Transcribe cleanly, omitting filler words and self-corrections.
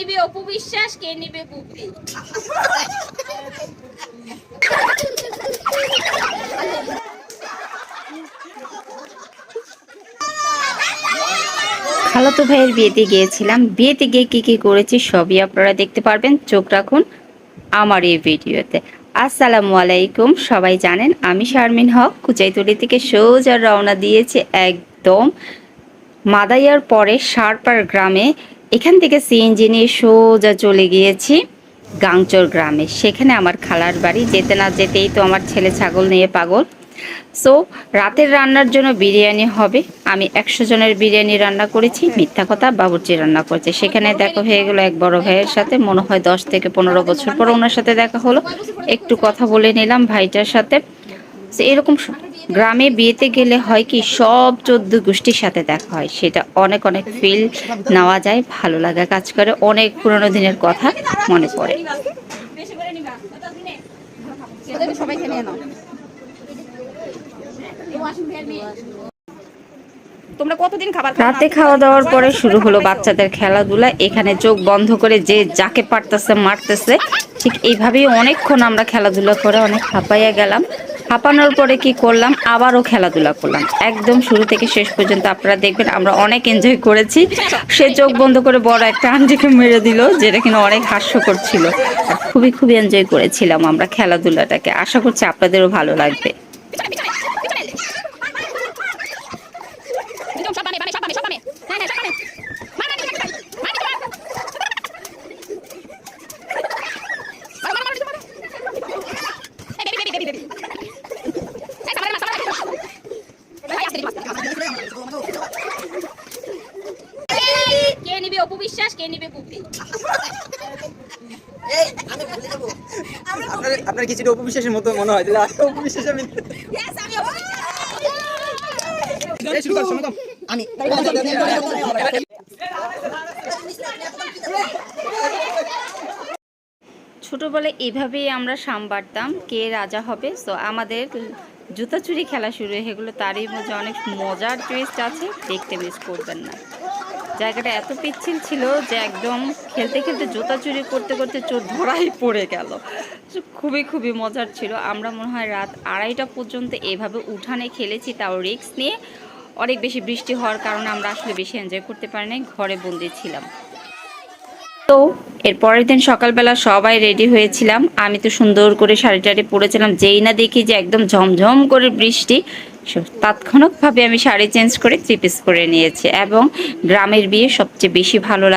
নিবে অপু বিশ্বাস, কে নিবে বুবলি? খালাতো ভাইয়ের বিয়েতে গিয়েছিলাম। বিয়েতে গিয়ে কি কি করেছি সবই আপনারা দেখতে পারবেন। চোখ রাখুন আমার এই ভিডিওতে। আসসালামু আলাইকুম। সবাই জানেন আমি শারমিন হক কুচাইতলি থেকে সোজা রওনা দিয়েছি একদম মাদাইয়ার পরে সারপার গ্রামে। এখান থেকে সিএনজি নিয়ে সোজা চলে গিয়েছি গাংচর গ্রামে। সেখানে আমার খালার বাড়ি। যেতে না যেতেই তো আমার ছেলে ছাগল নিয়ে পাগল। সো রাতের রান্নার জন্য বিরিয়ানি হবে। আমি 100 জনের বিরিয়ানি রান্না করেছি, মিথ্যা কথা, বাবুর্চি রান্না করেছে। সেখানে দেখা হয়ে গেল এক বড় ভাইয়ের সাথে, মনে হয় 10 থেকে 15 বছর পর ওনার সাথে দেখা হলো। একটু কথা বলে নিলাম ভাইটার সাথে। এরকম গ্রামে বিয়েতে গেলে হয় কি সব 14 গোষ্ঠীর সাথে দেখা হয়, সেটা অনেক অনেক ফিল নেওয়া যায়, ভালো লাগা কাজ করে, অনেক পুরোনো দিনের কথা মনে পড়ে। সবাই খেয়ে নাও। তোমরা কতদিন খাবার রাতে খাওয়া দাওয়ার পরে শুরু হলো বাচ্চাদের খেলাধুলা। এখানে চোখ বন্ধ করে যে যাকে পারতেছে মারতেছে। ঠিক এইভাবেই অনেকক্ষণ আমরা খেলাধুলা করে অনেক হাঁপাইয়া গেলাম। হাঁপানোর পরে কি করলাম, আবারও খেলাধুলা করলাম একদম শুরু থেকে শেষ পর্যন্ত। আপনারা দেখবেন আমরা অনেক এনজয় করেছি। সে চোখ বন্ধ করে বড় একটা আন্টিকে মেরে দিল, যেটা কিনা অনেক হাস্যকর ছিল। আর খুবই খুবই এনজয় করেছিলাম আমরা খেলাধুলাটাকে। আশা করছি আপনাদেরও ভালো লাগবে। কে নিবে অপু বিশ্বাস, কে নিবে বুবলি? আপনার কিছুটা উপবিশ্বাসের মতো মনে হয়, তাহলে আজকে উপবিশ্বাস আমি ছোটবেলায় এভাবেই আমরা সাম্বারতাম কে রাজা হবে। সো আমাদের জুতা চুরি খেলা শুরু হয়ে গেলো। তারই মধ্যে অনেক মজার টুইস্ট আছে, দেখতে মিস করবেন না। জায়গাটা এত পিচ্ছিল ছিল যে একদম খেলতে খেলতে জুতা চুরি করতে করতে চোর ধরাই পড়ে গেল। খুবই খুবই মজার ছিল। আমরা মনে হয় রাত 2:30টা পর্যন্ত এভাবে উঠানে খেলেছি, তাও রিস্ক নিয়ে। অনেক বেশি বৃষ্টি হওয়ার কারণে আমরা আসলে বেশি এনজয় করতে পারি নাই, ঘরে বন্দি ছিলাম। তো এর পরের দিন সকালবেলা সবাই রেডি হয়েছিলাম। আমি তো সুন্দর করে শাড়ি টাড়ি পরেছিলাম। যেই না দেখি যে একদম ঝমঝম করে বৃষ্টি, তাৎক্ষণিকভাবে আমি শাড়ি চেঞ্জ করে 3 পিস করে নিয়েছি। এবং গ্রামের বিয়ে সবচেয়ে বেশি ভালো লাগে।